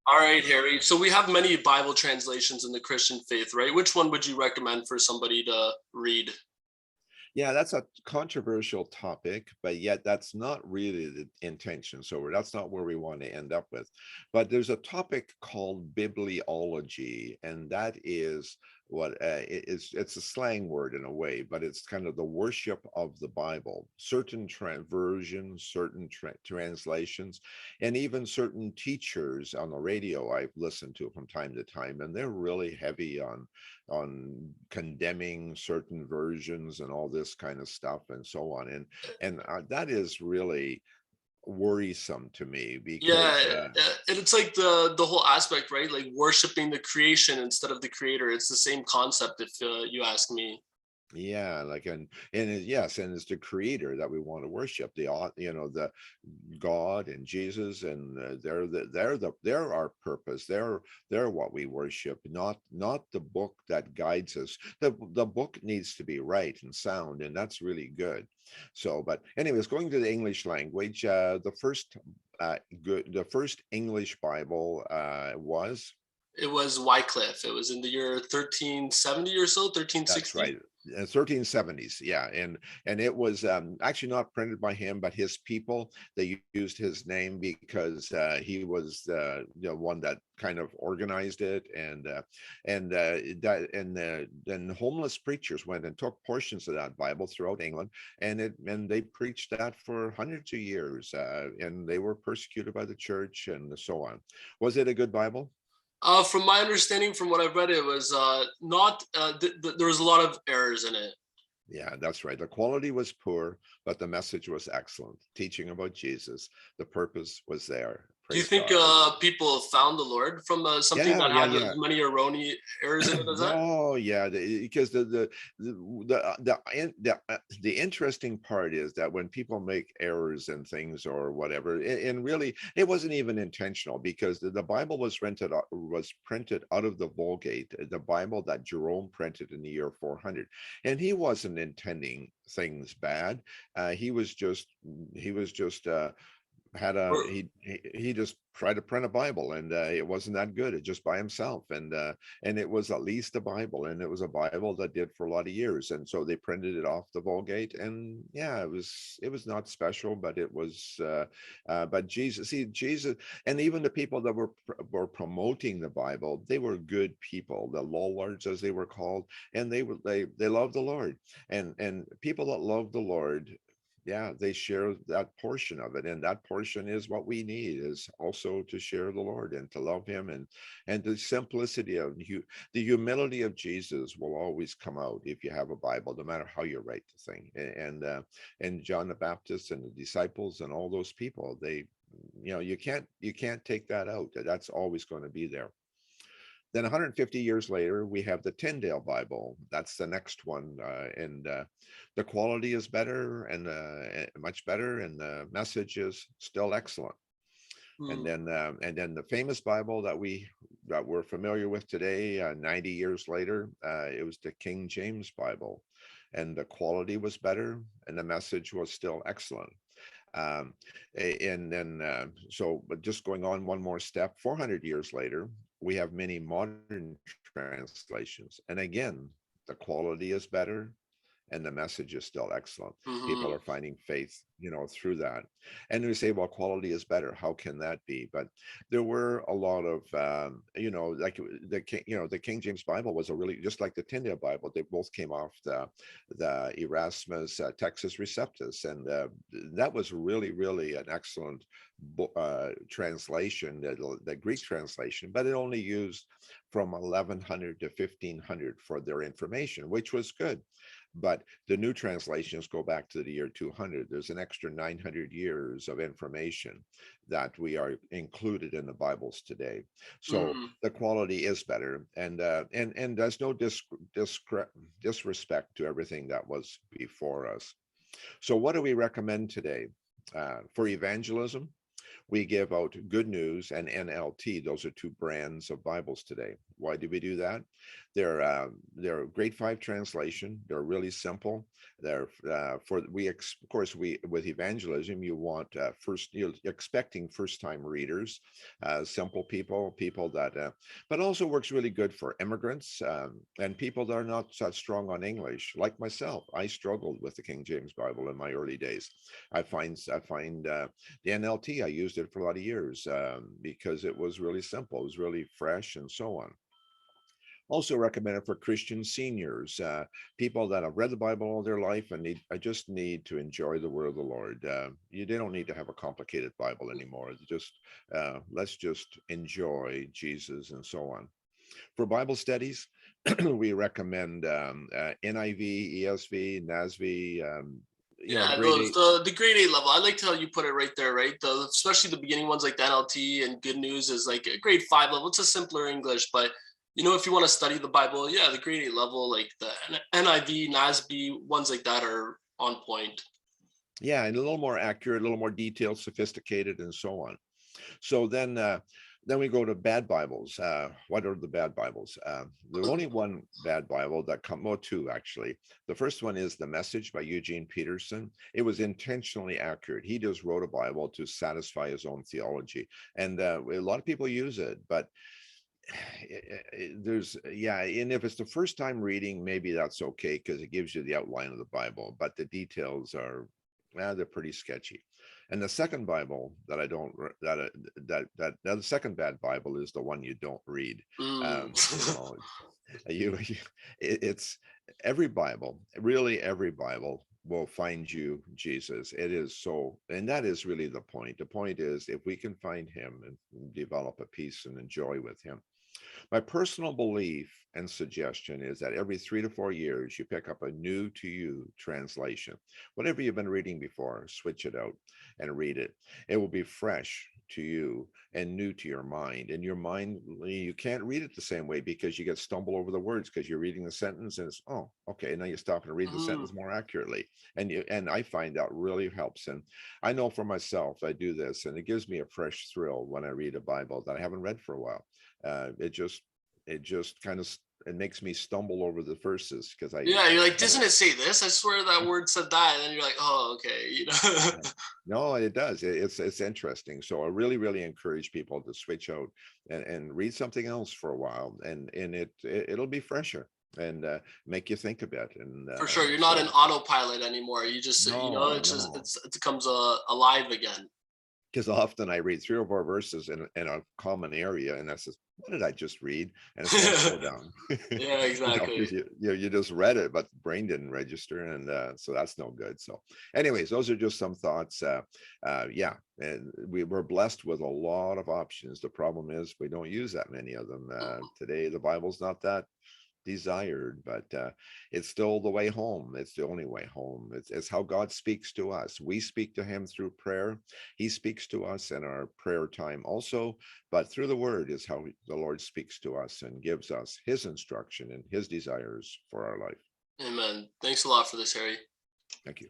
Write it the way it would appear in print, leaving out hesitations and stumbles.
All right, Harry. So we have many Bible translations in the Christian faith, right? Which one would you recommend for somebody to read? Yeah, that's a controversial topic, but yet that's not really the intention. So that's not where we want to end up with. But there's a topic called bibliology, and that is what it's a slang word in a way, but it's kind of the worship of the Bible. Certain versions, certain translations, and even certain teachers on the radio I've listened to from time to time, and they're really heavy on condemning certain versions and all this kind of stuff and so on, and that is really worrisome to me Yeah, because and it's like the whole aspect, right? Like worshiping the creation instead of the creator. It's the same concept, if you ask me. yeah, like yes, and it's the creator that we want to worship, the God and Jesus, and they're our purpose. They're what we worship, not the book that guides us. The book needs to be right and sound, and that's really good. So, but anyways, going to the English language, the first English Bible was. It was Wycliffe. It was in the year 1370 or so, That's 1360. right. 1370s, yeah, and it was actually not printed by him, but his people. They used his name because he was the one that kind of organized it, and then homeless preachers went and took portions of that Bible throughout England, and they preached that for hundreds of years, and they were persecuted by the church and so on. Was it a good Bible? From my understanding, from what I've read, it was not. There was a lot of errors in it. Yeah, that's right. The quality was poor, but the message was excellent. Teaching about Jesus, the purpose was there. Do you Praise think God. people found the Lord from something Yeah, that yeah, had as yeah. many erroneous errors in it as that? Oh yeah, because the interesting part is that when people make errors and things or whatever, and really it wasn't even intentional, because the Bible was printed out of the Vulgate, the Bible that Jerome printed in the year 400, and he wasn't intending things bad. He was just had a Or he just tried to print a Bible, and it wasn't that good, it just by himself, and it was at least a Bible, and it was a Bible that did for a lot of years, and so they printed it off the Vulgate, and yeah, it was not special, but it was but Jesus, and even the people that were promoting the Bible, they were good people, the lollards as they were called, and they loved the Lord, and people that love the Lord, yeah, they share that portion of it, and that portion is what we need, is also to share the Lord and to love him, and the simplicity of the humility of Jesus will always come out if you have a Bible, no matter how you write the thing. And John the Baptist and the disciples and all those people, you can't take that out. That's always going to be there. Then 150 years later, we have the Tyndale Bible. That's the next one, and the quality is better, and much better, and the message is still excellent. hmm, And then the famous Bible that we're familiar with today, 90 years later, it was the King James Bible, and the quality was better, and the message was still excellent. Um, and then, but just going on one more step, 400 years later, we have many modern translations. And again, the quality is better, and the message is still excellent. People hmm. are finding faith, through that. And we say, well, quality is better. How can that be? But there were a lot of, like the King James Bible was a really, just like the Tyndale Bible. They both came off the Erasmus Textus Receptus, and that was really, really an excellent translation, the Greek translation. But it only used from 1100 to 1500 for their information, which was good. But the new translations go back to the year 200. There's an extra 900 years of information that we are included in the Bibles today. So Hmm. the quality is better, and there's no disrespect to everything that was before us. So what do we recommend today for evangelism? We give out Good News and NLT. Those are two brands of Bibles today. Why do we do that? They're grade 5 translation. They're really simple. They're of course, we with evangelism, you want you're expecting first time readers, simple people that, but also works really good for immigrants, and people that are not that strong on English, like myself. I struggled with the King James Bible in my early days. I find the NLT, I used it for a lot of years, because it was really simple, it was really fresh, and so on. Also recommended for Christian seniors, people that have read the Bible all their life and I just need to enjoy the word of the Lord. They don't need to have a complicated Bible anymore. Let's just enjoy Jesus and so on. For Bible studies, we recommend NIV, ESV, NASV, Yeah, grade those 8. the grade 8 level. I liked how you put it right there, right? Especially the beginning ones like the NLT and Good News is like a grade 5 level. It's a simpler English, but if you want to study the Bible, yeah, the grade 8 level, like the NIV, NASB, ones like that are on point. Yeah, and a little more accurate, a little more detailed, sophisticated, and so on. So then we go to bad Bibles. What are the bad Bibles? There's only one bad Bible well, two actually. The first one is The Message by Eugene Peterson. It was intentionally accurate. He just wrote a Bible to satisfy his own theology, and a lot of people use it, but and if it's the first time reading, maybe that's okay because it gives you the outline of the Bible, but the details are, they're pretty sketchy. And the second Bible that I don't that the second bad Bible is the one you don't read. Mm. It's every Bible, really every Bible will find you Jesus. It is so, and that is really the point. The point is if we can find him and develop a peace and enjoy with him. My personal belief and suggestion is that every 3 to 4 years, you pick up a new to you translation. Whatever you've been reading before, switch it out and read it. It will be fresh to you and new to your mind. And your mind, you can't read it the same way because you get stumble over the words because you're reading the sentence and it's, oh, okay, now you stop and read the Mm. sentence more accurately. And I find that really helps. And I know for myself, I do this, and it gives me a fresh thrill when I read a Bible that I haven't read for a while. It just kind of it makes me stumble over the verses because Yeah, you're like, haven't. doesn't it say this? I swear that word said that. And then you're like, oh, okay. No, it does. It's interesting. So I really, really encourage people to switch out and read something else for a while, and it'll be fresher and make you think a bit. And For sure. You're not an so autopilot anymore. You just, no, no. it becomes alive again. Because often I read 3 or 4 verses in a common area, and I says, "What did I just read?" And it's, "Oh, slow down." Yeah, exactly. Because you just read it, but the brain didn't register, and so that's no good. So, anyways, those are just some thoughts. Yeah, and we're blessed with a lot of options. The problem is we don't use that many of them today. The Bible's not that desired, but it's still the way home. It's the only way home. It's how God speaks to us. We speak to him through prayer. He speaks to us in our prayer time also, but through the word is how the Lord speaks to us and gives us his instruction and his desires for our life. Amen. Thanks a lot for this, Harry. Thank you.